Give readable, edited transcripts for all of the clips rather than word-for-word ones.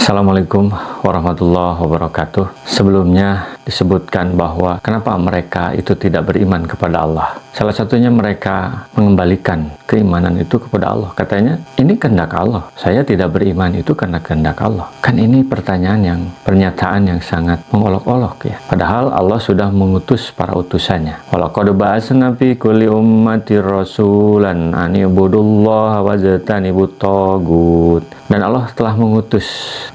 Assalamualaikum warahmatullahi wabarakatuh. Sebelumnya disebutkan bahwa kenapa mereka itu tidak beriman kepada Allah. Salah satunya mereka mengembalikan keimanan itu kepada Allah. Katanya, ini kehendak Allah. Saya tidak beriman itu karena kehendak Allah. Kan ini pernyataan yang sangat mengolok-olok ya. Padahal Allah sudah mengutus para utusannya. Walaqad ba'atsna fi kulli ummatin rasulan an ibudullaha wajtanibut tagut. Dan Allah telah mengutus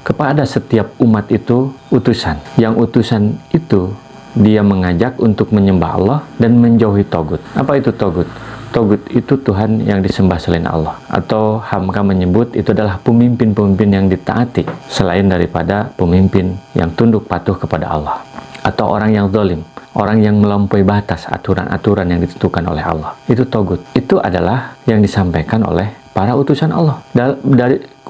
kepada setiap umat itu utusan. Yang utusan itu dia mengajak untuk menyembah Allah dan menjauhi togut. Apa itu togut? Togut itu Tuhan yang disembah selain Allah. Atau Hamka menyebut itu adalah pemimpin-pemimpin yang ditaati selain daripada pemimpin yang tunduk patuh kepada Allah. Atau orang yang zalim, orang yang melampaui batas aturan-aturan yang ditentukan oleh Allah. Itu togut. Itu adalah yang disampaikan oleh para utusan Allah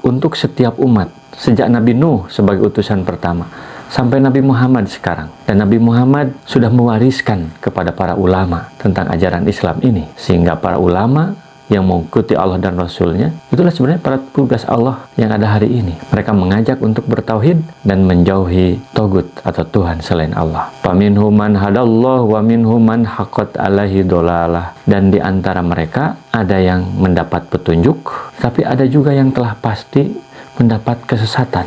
untuk setiap umat, sejak Nabi Nuh sebagai utusan pertama sampai Nabi Muhammad sekarang. Dan Nabi Muhammad sudah mewariskan kepada para ulama tentang ajaran Islam ini, sehingga para ulama yang mengikuti Allah dan Rasulnya itulah sebenarnya para tugas Allah yang ada hari ini. Mereka mengajak untuk bertauhid dan menjauhi togut atau Tuhan selain Allah. Faminhum man hadallahu wa minhum man haqqat alaihi dolalah. Dan di antara mereka ada yang mendapat petunjuk, tapi ada juga yang telah pasti mendapat kesesatan.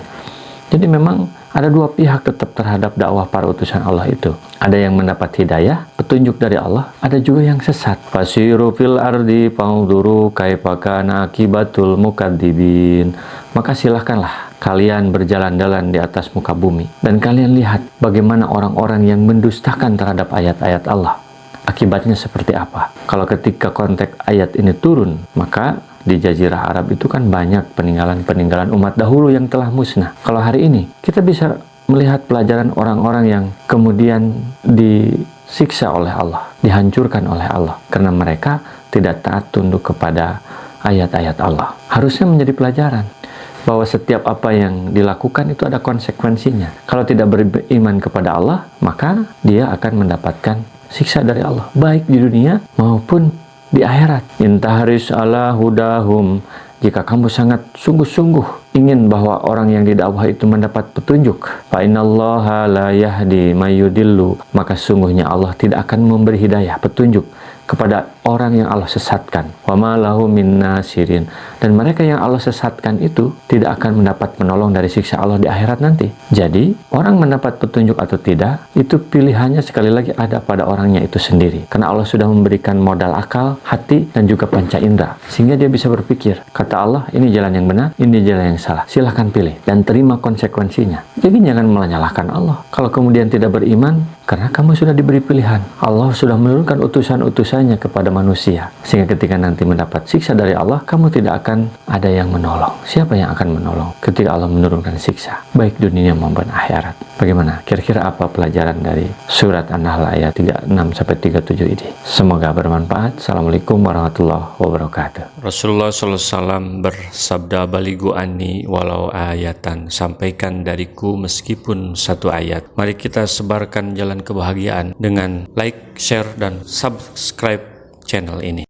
Jadi memang ada dua pihak tetap terhadap dakwah para utusan Allah itu. Ada yang mendapat hidayah, petunjuk dari Allah, ada juga yang sesat. Fasiru fil ardi fa'udhuru kaifa kana akibatul mukadzibin. Maka silahkanlah kalian berjalan-jalan di atas muka bumi dan kalian lihat bagaimana orang-orang yang mendustakan terhadap ayat-ayat Allah. Akibatnya seperti apa? Kalau ketika konteks ayat ini turun, maka di Jazirah Arab itu kan banyak peninggalan-peninggalan umat dahulu yang telah musnah. Kalau hari ini kita bisa melihat pelajaran orang-orang yang kemudian disiksa oleh Allah, dihancurkan oleh Allah karena mereka tidak taat tunduk kepada ayat-ayat Allah. Harusnya menjadi pelajaran bahwa setiap apa yang dilakukan itu ada konsekuensinya. Kalau tidak beriman kepada Allah, maka dia akan mendapatkan siksa dari Allah, baik di dunia maupun di akhirat. Intahris ala hudahum, jika kamu sangat sungguh-sungguh ingin bahwa orang yang didakwah itu mendapat petunjuk, fa innallaha la yahdi may yudillu, maka sungguhnya Allah tidak akan memberi hidayah, petunjuk kepada orang yang Allah sesatkan. Wa ma lahu min nasirin, dan mereka yang Allah sesatkan itu tidak akan mendapat penolong dari siksa Allah di akhirat nanti. Jadi, orang mendapat petunjuk atau tidak, itu pilihannya sekali lagi ada pada orangnya itu sendiri. Karena Allah sudah memberikan modal akal, hati, dan juga panca indera. Sehingga dia bisa berpikir, kata Allah, ini jalan yang benar, ini jalan yang salah. Silahkan pilih dan terima konsekuensinya. Jadi jangan menyalahkan Allah. Kalau kemudian tidak beriman, karena kamu sudah diberi pilihan. Allah sudah menurunkan utusan-utusannya kepada manusia. Sehingga ketika nanti mendapat siksa dari Allah, kamu tidak akan ada yang menolong. Siapa yang akan menolong ketika Allah menurunkan siksa? Baik dunia maupun akhirat. Bagaimana? Kira-kira apa pelajaran dari surat An-Nahl ayat 36-37 ini? Semoga bermanfaat. Assalamualaikum warahmatullahi wabarakatuh. Rasulullah SAW bersabda, baligu anni walau ayatan, sampaikan dariku meskipun satu ayat. Mari kita sebarkan jalan kebahagiaan dengan like, share, dan subscribe channel ini.